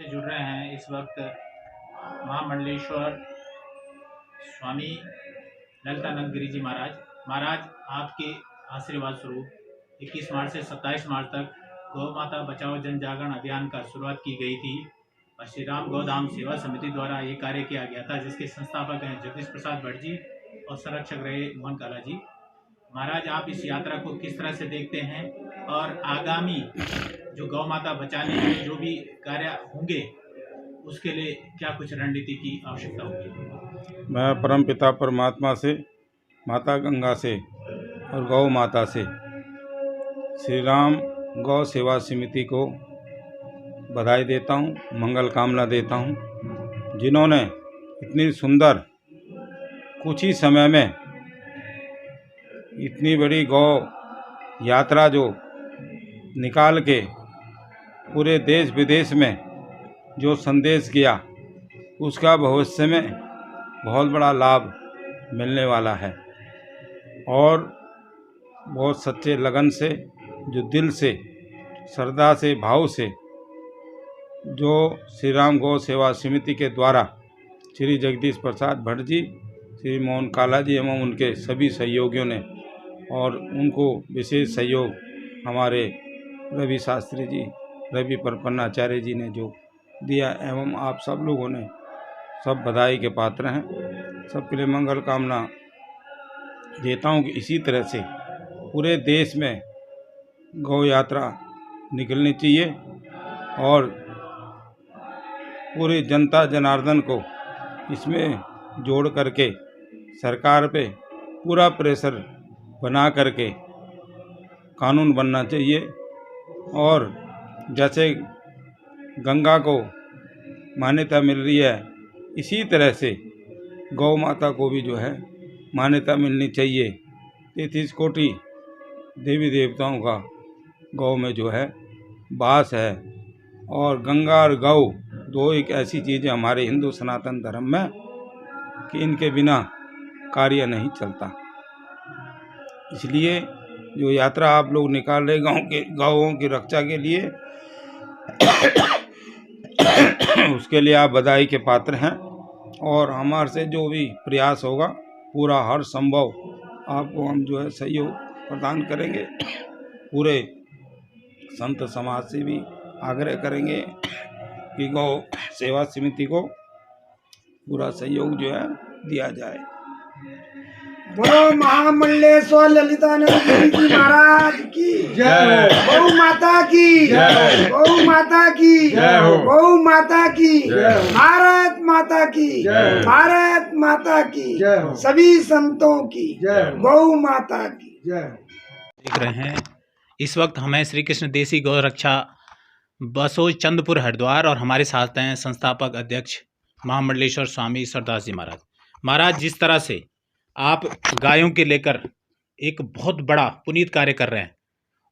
जुड़ रहे हैं इस वक्त महामंडलेश्वर स्वामी ललितानंद गिरी जी महाराज। महाराज, आपके आशीर्वाद स्वरूप 21 मार्च से 27 मार्च तक गौ माता बचाओ जन जागरण अभियान का शुरुआत की गई थी और श्री राम गौधाम सेवा समिति द्वारा ये कार्य किया गया था, जिसके संस्थापक हैं जगदीश प्रसाद भट्ट जी और संरक्षक रहे मोहन काला जी। महाराज, आप इस यात्रा को किस तरह से देखते हैं और आगामी जो गौ माता बचाने के जो भी कार्य होंगे उसके लिए क्या कुछ रणनीति की आवश्यकता होगी? मैं परम पिता परमात्मा से, माता गंगा से और गौ माता से श्री राम गौ सेवा समिति को बधाई देता हूँ, मंगल कामना देता हूँ, जिन्होंने इतनी सुंदर कुछ ही समय में इतनी बड़ी गौ यात्रा जो निकाल के पूरे देश विदेश में जो संदेश किया, उसका भविष्य में बहुत बड़ा लाभ मिलने वाला है। और बहुत सच्चे लगन से, जो दिल से, श्रद्धा से, भाव से जो श्री राम गौ सेवा समिति के द्वारा श्री जगदीश प्रसाद भट्ट जी, श्री मोहन काला जी एवं उनके सभी सहयोगियों ने, और उनको विशेष सहयोग हमारे रवि शास्त्री जी, रवि परपन्नाचार्य जी ने जो दिया, एवं आप सब लोगों ने सब बधाई के पात्र हैं। सबके लिए मंगल कामना देता हूं कि इसी तरह से पूरे देश में गौ यात्रा निकलनी चाहिए और पूरी जनता जनार्दन को इसमें जोड़ करके सरकार पे पूरा प्रेशर बना करके कानून बनना चाहिए। और जैसे गंगा को मान्यता मिल रही है, इसी तरह से गौ माता को भी जो है मान्यता मिलनी चाहिए। 33 कोटि देवी देवताओं का गौ में जो है वास है, और गंगा और गौ दो एक ऐसी चीज़ है हमारे हिंदू सनातन धर्म में कि इनके बिना कार्य नहीं चलता। इसलिए जो यात्रा आप लोग निकाल रहे गौओं की रक्षा के लिए उसके लिए आप बधाई के पात्र हैं, और हमारे से जो भी प्रयास होगा पूरा हर संभव आपको हम जो है सहयोग प्रदान करेंगे। पूरे संत समाज से भी आग्रह करेंगे कि गौ सेवा समिति को पूरा सहयोग जो है दिया जाए। बोलो महामंडलेश्वर ललितानंद गिरी जी महाराज की जय, गौ माता की जय, गौ माता की जय, गौ माता की जय, भारत माता की जय, भारत माता की जय, सभी संतों की जय, गौ माता की जय। देख रहे हैं इस वक्त हमें श्री कृष्ण देसी गौ रक्षा बसों चंदपुर हरिद्वार, और हमारे साथ हैं संस्थापक अध्यक्ष महामंडलेश्वर स्वामी सरदास जी महाराज। महाराज, जिस तरह से आप गायों के लेकर एक बहुत बड़ा पुनीत कार्य कर रहे हैं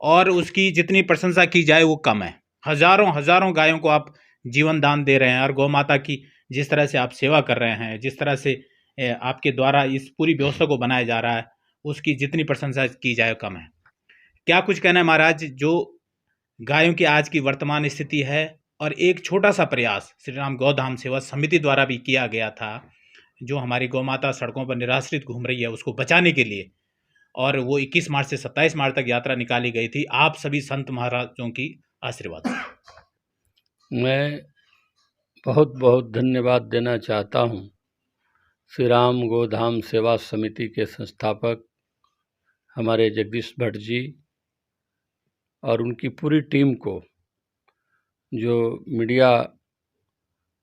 और उसकी जितनी प्रशंसा की जाए वो कम है। हजारों हजारों गायों को आप जीवन दान दे रहे हैं, और गौ माता की जिस तरह से आप सेवा कर रहे हैं, जिस तरह से आपके द्वारा इस पूरी व्यवस्था को बनाया जा रहा है, उसकी जितनी प्रशंसा की जाए कम है। क्या कुछ कहना है महाराज, जो गायों की आज की वर्तमान स्थिति है और एक छोटा सा प्रयास श्री राम गौधाम सेवा समिति द्वारा भी किया गया था, जो हमारी गौ माता सड़कों पर निराश्रित घूम रही है उसको बचाने के लिए, और वो 21 मार्च से 27 मार्च तक यात्रा निकाली गई थी, आप सभी संत महाराजों की आशीर्वाद। मैं बहुत बहुत धन्यवाद देना चाहता हूँ श्री राम गौधाम सेवा समिति के संस्थापक हमारे जगदीश भट्ट जी और उनकी पूरी टीम को, जो मीडिया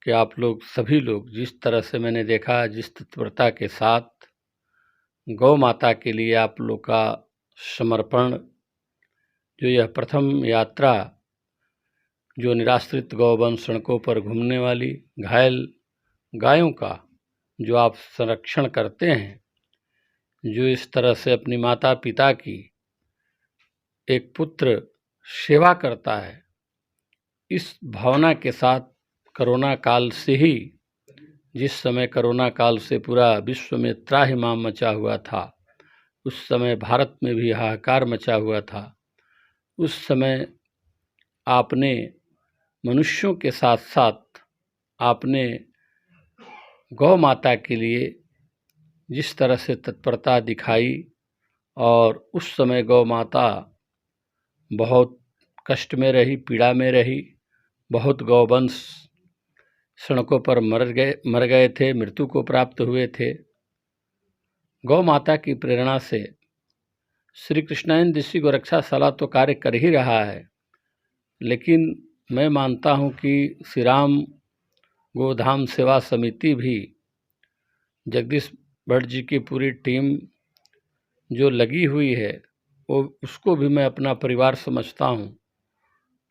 के आप लोग सभी लोग जिस तरह से मैंने देखा, जिस तत्परता के साथ गौ माता के लिए आप लोग का समर्पण, जो यह प्रथम यात्रा जो निराश्रित गौवंश सड़कों पर घूमने वाली घायल गायों का जो आप संरक्षण करते हैं, जो इस तरह से अपनी माता पिता की एक पुत्र सेवा करता है, इस भावना के साथ कोरोना काल से ही, जिस समय कोरोना काल से पूरा विश्व में त्राहिमाम मचा हुआ था, उस समय भारत में भी हाहाकार मचा हुआ था, उस समय आपने मनुष्यों के साथ साथ आपने गौ माता के लिए जिस तरह से तत्परता दिखाई, और उस समय गौ माता बहुत कष्ट में रही, पीड़ा में रही, बहुत गौवंश सड़कों पर मर गए थे, मृत्यु को प्राप्त हुए थे। गौ माता की प्रेरणा से श्री कृष्णायन देशी गौरक्षाशाला तो कार्य कर ही रहा है, लेकिन मैं मानता हूँ कि श्री राम गोधाम सेवा समिति भी, जगदीश भट्ट जी की पूरी टीम जो लगी हुई है, वो उसको भी मैं अपना परिवार समझता हूँ,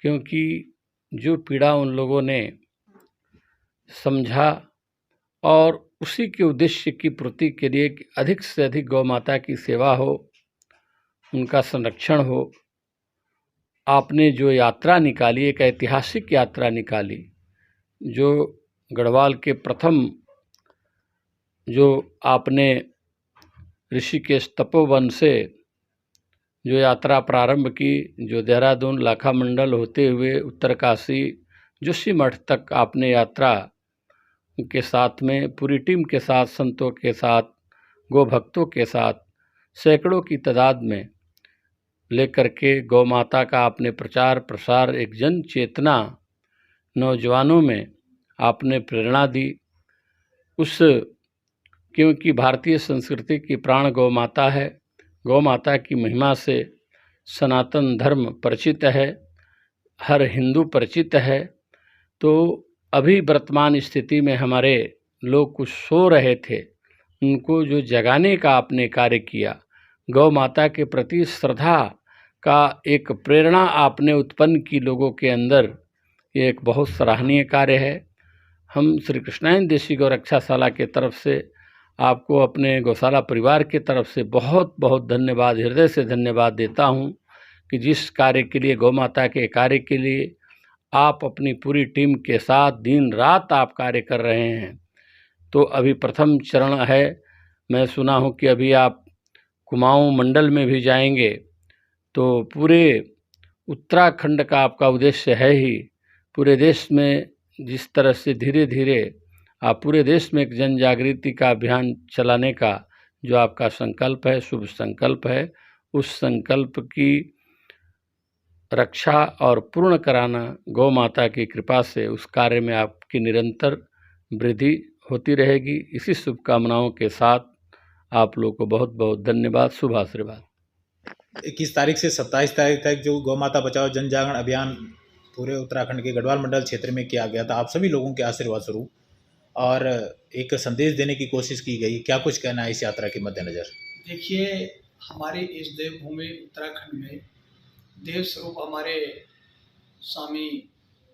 क्योंकि जो पीड़ा उन लोगों ने समझा और उसी के उद्देश्य की पूर्ति के लिए कि अधिक से अधिक गौ माता की सेवा हो, उनका संरक्षण हो, आपने जो यात्रा निकाली, एक ऐतिहासिक यात्रा निकाली, जो गढ़वाल के प्रथम जो आपने ऋषिकेश तपोवन से जो यात्रा प्रारंभ की, जो देहरादून लाखा मंडल होते हुए उत्तरकाशी जोशीमठ तक आपने यात्रा के साथ में पूरी टीम के साथ, संतों के साथ, गौ भक्तों के साथ, सैकड़ों की तादाद में लेकर के गौ माता का आपने प्रचार प्रसार, एक जन चेतना नौजवानों में आपने प्रेरणा दी। क्योंकि भारतीय संस्कृति की प्राण गौ माता है, गौ माता की महिमा से सनातन धर्म परिचित है, हर हिंदू परिचित है। तो अभी वर्तमान स्थिति में हमारे लोग कुछ सो रहे थे, उनको जो जगाने का आपने कार्य किया, गौ माता के प्रति श्रद्धा का एक प्रेरणा आपने उत्पन्न की लोगों के अंदर, ये एक बहुत सराहनीय कार्य है। हम श्री कृष्णायन देशी गौरक्षाशाला के तरफ से आपको अपने गौशाला परिवार की तरफ से बहुत बहुत धन्यवाद, हृदय से धन्यवाद देता हूँ कि जिस कार्य के लिए, गौ माता के कार्य के लिए आप अपनी पूरी टीम के साथ दिन रात आप कार्य कर रहे हैं। तो अभी प्रथम चरण है, मैं सुना हूँ कि अभी आप कुमाऊँ मंडल में भी जाएंगे, तो पूरे उत्तराखंड का आपका उद्देश्य है ही, पूरे देश में जिस तरह से धीरे धीरे आप पूरे देश में एक जन जागृति का अभियान चलाने का जो आपका संकल्प है, शुभ संकल्प है, उस संकल्प की रक्षा और पूर्ण कराना गौ माता की कृपा से, उस कार्य में आपकी निरंतर वृद्धि होती रहेगी। इसी शुभकामनाओं के साथ आप लोगों को बहुत बहुत धन्यवाद, शुभ आशीर्वाद। 21 तारीख से 27 तारीख तक जो गौ माता बचाओ जन जागरण अभियान पूरे उत्तराखंड के गढ़वाल मंडल क्षेत्र में किया गया था, आप सभी लोगों के आशीर्वाद स्वरूप, और एक संदेश देने की कोशिश की गई। क्या कुछ कहना है इस यात्रा के मद्देनजर? देखिए, हमारी इस देवभूमि उत्तराखंड में देव स्वरूप हमारे स्वामी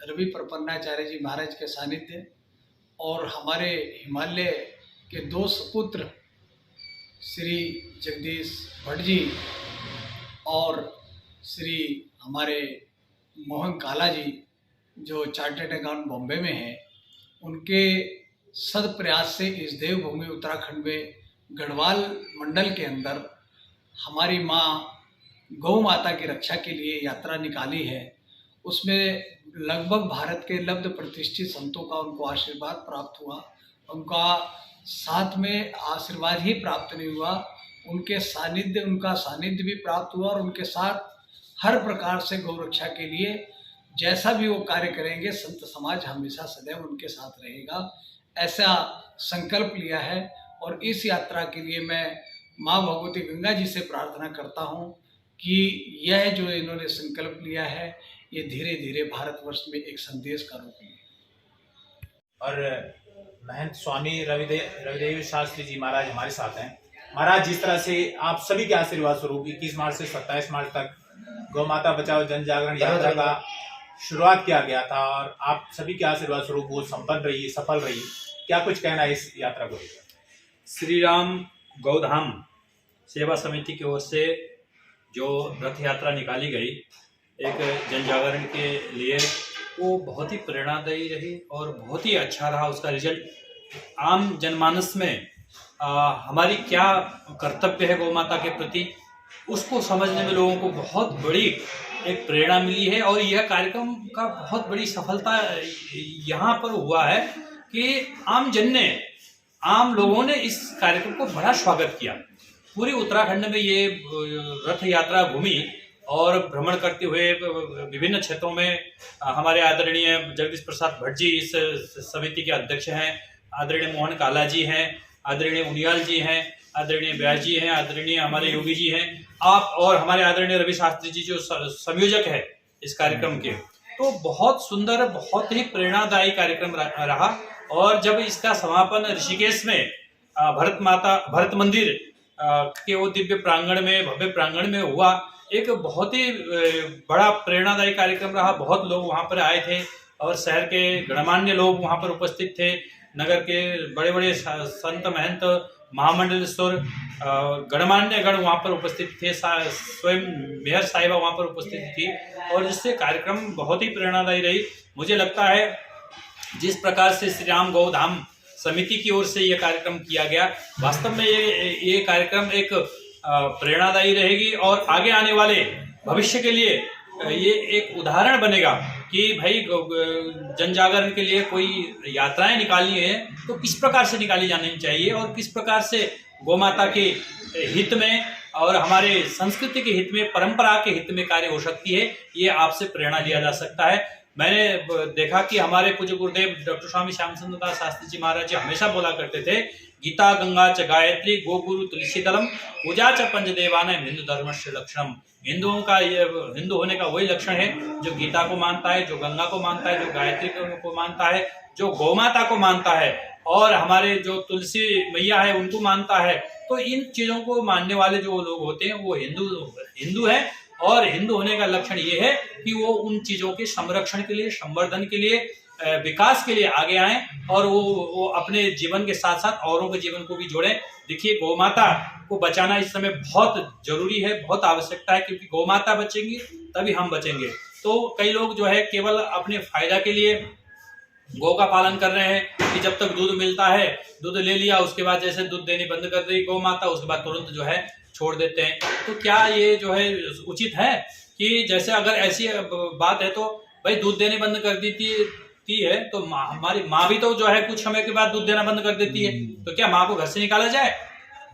रवि प्रपन्नाचार्य जी महाराज के सानिध्य और हमारे हिमालय के 2 सुपुत्र श्री जगदीश भट्ट जी और श्री हमारे मोहन काला जी जो चार्टर्ड अकाउंट बॉम्बे में हैं, उनके सद प्रयास से इस देवभूमि उत्तराखंड में गढ़वाल मंडल के अंदर हमारी माँ गौ माता की रक्षा के लिए यात्रा निकाली है। उसमें लगभग भारत के लब्ध प्रतिष्ठित संतों का उनको आशीर्वाद प्राप्त हुआ। उनका साथ में आशीर्वाद ही प्राप्त नहीं हुआ, उनका सानिध्य भी प्राप्त हुआ, और उनके साथ हर प्रकार से गौ रक्षा के लिए जैसा भी वो कार्य करेंगे, संत समाज हमेशा सदैव उनके साथ रहेगा, ऐसा संकल्प लिया है। और इस यात्रा के लिए मैं माँ भगवती गंगा जी से प्रार्थना करता हूँ कि यह जो इन्होंने संकल्प लिया है, ये धीरे धीरे भारतवर्ष में एक संदेश का रूप ले। और महंत स्वामी रविदेव शास्त्री जी महाराज हमारे साथ हैं। महाराज, जिस तरह से आप सभी के आशीर्वाद स्वरूप 21 मार्च से 27 मार्च तक गौ माता बचाओ जन जागरण यात्रा का शुरुआत किया गया था, और आप सभी के आशीर्वाद स्वरूप वो संपन्न रही, सफल रही, क्या कुछ कहना है इस यात्रा को लेकर? श्री राम गौधाम सेवा समिति की ओर से जो रथ यात्रा निकाली गई एक जन जागरण के लिए, वो बहुत ही प्रेरणादायी रही और बहुत ही अच्छा रहा उसका रिजल्ट। आम जनमानस में हमारी क्या कर्तव्य है गौ माता के प्रति, उसको समझने में लोगों को बहुत बड़ी एक प्रेरणा मिली है। और यह कार्यक्रम का बहुत बड़ी सफलता यहाँ पर हुआ है कि आम लोगों ने इस कार्यक्रम को बड़ा स्वागत किया। पूरी उत्तराखंड में ये रथ यात्रा घूमी और भ्रमण करते हुए विभिन्न क्षेत्रों में हमारे आदरणीय जगदीश प्रसाद भट्ट जी इस समिति के अध्यक्ष हैं, आदरणीय मोहन काला जी हैं, आदरणीय उनियाल जी हैं, आदरणीय व्यास जी हैं, आदरणीय हमारे योगी जी हैं, आप और हमारे आदरणीय रवि शास्त्री जी जो संयोजक है इस कार्यक्रम के। तो बहुत सुंदर, बहुत ही प्रेरणादायी कार्यक्रम रहा। और जब इसका समापन ऋषिकेश में भरत मंदिर के वो दिव्य प्रांगण में, भव्य प्रांगण में हुआ, एक बहुत ही बड़ा प्रेरणादायी कार्यक्रम रहा। बहुत लोग वहाँ पर आए थे और शहर के गणमान्य लोग वहाँ पर उपस्थित थे। नगर के बड़े बड़े संत महंत, महामंडलेश्वर, गणमान्य गण वहाँ पर उपस्थित थे, स्वयं मेयर साहिबा वहाँ पर उपस्थित थी। और जिससे कार्यक्रम बहुत ही प्रेरणादायी रही। मुझे लगता है जिस प्रकार से श्री राम गौधाम समिति की ओर से यह कार्यक्रम किया गया, वास्तव में ये कार्यक्रम एक प्रेरणादायी रहेगी और आगे आने वाले भविष्य के लिए ये एक उदाहरण बनेगा कि भाई जन जागरण के लिए कोई यात्राएं निकालनी है तो किस प्रकार से निकाली जानी चाहिए और किस प्रकार से गौमाता के हित में और हमारे संस्कृति के हित में, परंपरा के हित में कार्य हो सकती है। ये आपसे प्रेरणा लिया जा सकता है। मैंने देखा कि हमारे पूज्य गुरुदेव डॉक्टर स्वामी श्याम सुंदर दास शास्त्री जी महाराज जी हमेशा बोला करते थे, गीता गंगा च गायत्री गो गुरु तुलसी दलम पूजा च पंचदेवानां हिंदू धर्मस्य लक्षणम। हिंदुओं का हिंदू होने का वही लक्षण है जो गीता को मानता है, जो गंगा को मानता है, जो गायत्री को मानता है, जो गौमाता को मानता है और हमारे जो तुलसी मैया है उनको मानता है। तो इन चीजों को मानने वाले जो लोग होते हैं वो हिंदू है। और हिंदू होने का लक्षण ये है कि वो उन चीजों के संरक्षण के लिए, संवर्धन के लिए, विकास के लिए आगे आए और वो अपने जीवन के साथ साथ औरों के जीवन को भी जोड़ें। देखिए, गौमाता को बचाना इस समय बहुत जरूरी है, बहुत आवश्यकता है, क्योंकि गौमाता बचेंगी तभी हम बचेंगे। तो कई लोग जो है केवल अपने फायदा के लिए गौ का पालन कर रहे हैं कि जब तक दूध मिलता है, दूध ले लिया, उसके बाद जैसे दूध देनी बंद कर दी गौ माता, उसके बाद तुरंत जो है छोड़ देते हैं। तो क्या ये जो है उचित है कि जैसे अगर ऐसी बात है तो भाई दूध देने बंद कर देती है तो हमारी माँ भी तो जो है कुछ समय के बाद दूध देना बंद कर देती है, तो क्या माँ को घर से निकाला जाए?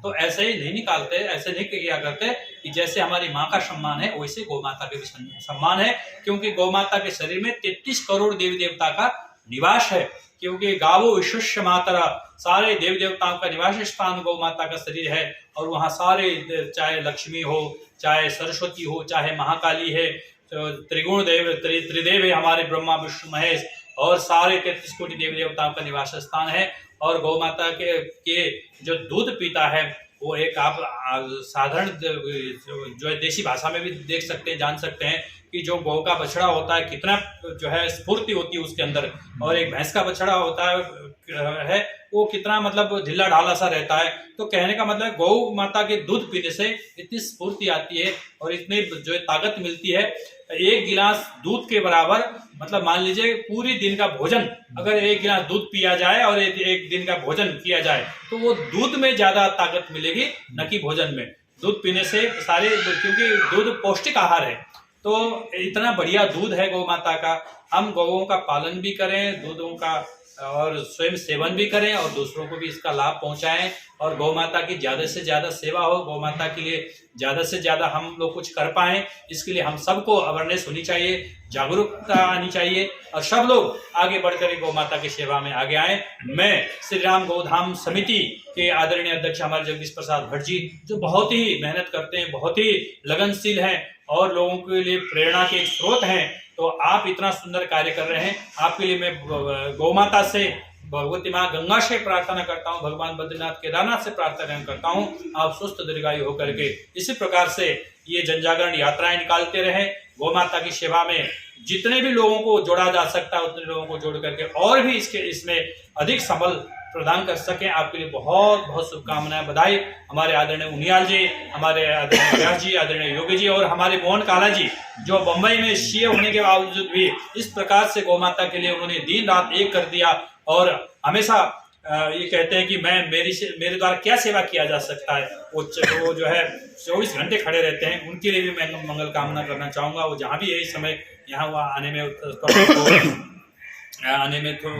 तो ऐसे ही नहीं निकालते, ऐसे नहीं किया करते कि जैसे हमारी माँ का सम्मान है वैसे गौ माता के भी सम्मान है, क्योंकि गौ माता के शरीर में 33 करोड़ देवी देवता का निवास है। क्योंकि गावो विश्वस्य मातरा, सारे देवी देवताओं का निवास स्थान गौ माता का शरीर है। और वहाँ सारे, चाहे लक्ष्मी हो, चाहे सरस्वती हो, चाहे महाकाली है, त्रिगुण देव, त्रिदेव है हमारे ब्रह्मा विष्णु महेश, और सारे 33 कोटि देवी देवताओं का निवास स्थान है। और गौ माता के जो दूध पीता है वो एक आप साधारण जो है देसी भाषा में भी देख सकते हैं, जान सकते हैं कि जो गौ का बछड़ा होता है कितना जो है स्फूर्ति होती है उसके अंदर, और एक भैंस का बछड़ा होता है वो कितना मतलब ढीला ढाला सा रहता है। तो कहने का मतलब गौ माता के दूध पीने से इतनी स्फूर्ति आती है और इतनी जो ताकत मिलती है। एक गिलास दूध के बराबर, मतलब मान लीजिए पूरी दिन का भोजन अगर एक गिलास दूध पिया जाए और एक दिन का भोजन किया जाए तो वो दूध में ज्यादा ताकत मिलेगी न कि भोजन में। दूध पीने से सारे, क्योंकि दूध पौष्टिक आहार है, तो इतना बढ़िया दूध है गौ माता का। हम गौओं का पालन भी करें, दूधों का और स्वयं सेवन भी करें और दूसरों को भी इसका लाभ पहुंचाएं और गौ माता की ज्यादा से ज्यादा सेवा हो, गौ माता के लिए ज्यादा से ज्यादा हम लोग कुछ कर पाएं। इसके लिए हम सबको अवेयरनेस होनी चाहिए, जागरूकता आनी चाहिए और सब लोग आगे बढ़कर गौ माता की सेवा में आगे आए। मैं श्री राम गौधाम समिति के आदरणीय अध्यक्ष हमारे जगदीश प्रसाद भट्ट जी, जो बहुत ही मेहनत करते हैं, बहुत ही लगनशील हैं और लोगों के लिए प्रेरणा के स्रोत हैं, तो आप इतना सुंदर कार्य कर रहे हैं। आपके लिए मैं गौ माता से, भगवती माँ गंगा से प्रार्थना करता हूँ, भगवान बद्रीनाथ केदारनाथ से प्रार्थना करता हूँ आप स्वस्थ दीर्घायु होकर के इसी प्रकार से ये जनजागरण यात्राएं निकालते रहे। गौ माता की सेवा में जितने भी लोगों को जोड़ा जा सकता है उतने लोगों को जोड़ करके और भी इसमें अधिक सबल प्रदान कर सकें। आपके लिए बहुत बहुत शुभकामनाएं, बधाई। हमारे आदरणीय उनियाल जी, हमारे आदरणीय व्यास जी, आदरणीय योगी जी और हमारे मोहन काला जी, जो बम्बई में सीए होने के बावजूद भी इस प्रकार से गौ माता के लिए उन्होंने दिन रात एक कर दिया और हमेशा ये कहते हैं कि मेरे द्वारा क्या सेवा किया जा सकता है, वो जो है 24 घंटे खड़े रहते हैं। उनके लिए भी मैं मंगल कामना करना चाहूँगा। वो जहाँ भी यही समय यहाँ हुआ आने में तो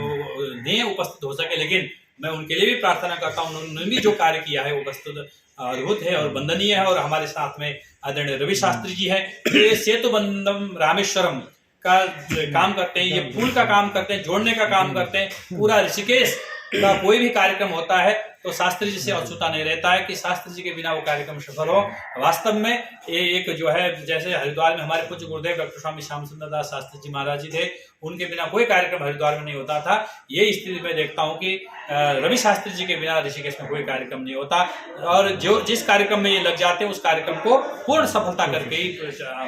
नहीं उपस्थित हो सके, लेकिन मैं उनके लिए भी प्रार्थना करता हूँ। उन्होंने भी जो कार्य किया है वो वस्तुतः अद्भुत है और वंदनीय है। और हमारे साथ में आदरणीय रवि शास्त्री जी हैं, ये सेतु बंधम रामेश्वरम का काम करते हैं, ये पुल का काम करते हैं, जोड़ने का काम करते हैं। पूरा ऋषिकेश का कोई भी कार्यक्रम होता है तो शास्त्री जी से अछूता नहीं रहता है कि शास्त्री जी के बिना वो कार्यक्रम सफल हो। वास्तव में ये एक जो है, जैसे हरिद्वार में हमारे पूज्य गुरुदेव डॉक्टर स्वामी श्याम सुंदर दास शास्त्री जी महाराज जी थे, उनके बिना कोई कार्यक्रम हरिद्वार में नहीं होता था। ये स्थिति में देखता हूँ कि रवि शास्त्री जी के बिना ऋषिकेश में कोई कार्यक्रम नहीं होता। और जो जिस कार्यक्रम में ये लग जाते हैं उस कार्यक्रम को पूर्ण सफलता करके ही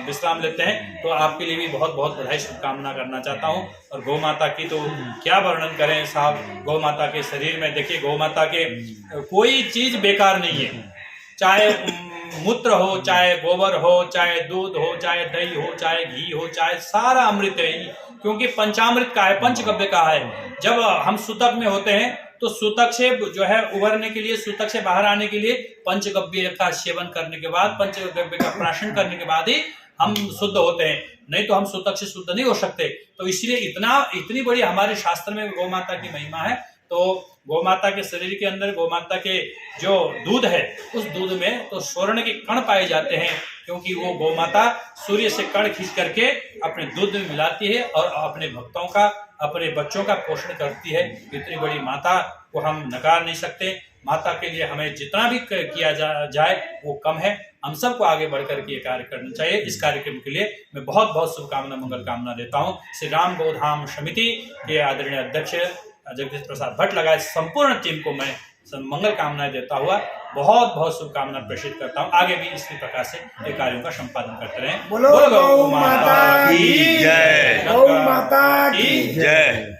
विश्राम लेते हैं। तो आपके लिए भी बहुत बहुत बधाई शुभकामना करना चाहता हूँ। और गौ माता की तो क्या वर्णन करें साहब। गौ माता के शरीर में देखिए, गौ माता के कोई चीज बेकार नहीं है, चाहे मूत्र हो, चाहे गोबर हो, चाहे दूध हो, चाहे दही हो, चाहे घी हो, चाहे सारा अमृत है, क्योंकि पंचामृत का है, पंचगव्य का है। जब हम सूतक में होते हैं तो सूतक से जो है उभरने के लिए, सूतक से बाहर आने के लिए पंचगव्य का सेवन करने के बाद, पंचगव्य का प्राशन करने के बाद ही हम शुद्ध होते हैं, नहीं तो हम सूतक से शुद्ध नहीं हो सकते। तो इसलिए इतनी बड़ी हमारे शास्त्र में गौ माता की महिमा है। तो गौ माता के शरीर के अंदर गौ माता के जो दूध है, उस दूध में तो स्वर्ण के कण पाए जाते हैं, क्योंकि वो गौ माता सूर्य से कण खींच करके अपने दूध में मिलाती है और अपने भक्तों का, अपने बच्चों का पोषण करती है। इतनी बड़ी माता को हम नकार नहीं सकते। माता के लिए हमें जितना भी किया जाए वो कम है। हम सबको आगे बढ़कर के ये कार्य करना चाहिए। इस कार्यक्रम के लिए मैं बहुत बहुत शुभकामना, मंगल कामना देता हूँ। श्री राम गौधाम समिति के आदरणीय अध्यक्ष जगदीश प्रसाद भट्ट लगाए संपूर्ण टीम को मैं मंगल कामनाएं देता हुआ बहुत बहुत शुभकामना प्रेषित करता हूँ। आगे भी इसी प्रकार से ये कार्यों का संपादन करते रहें। बोलो गौ माता की जय, गौ माता की जय।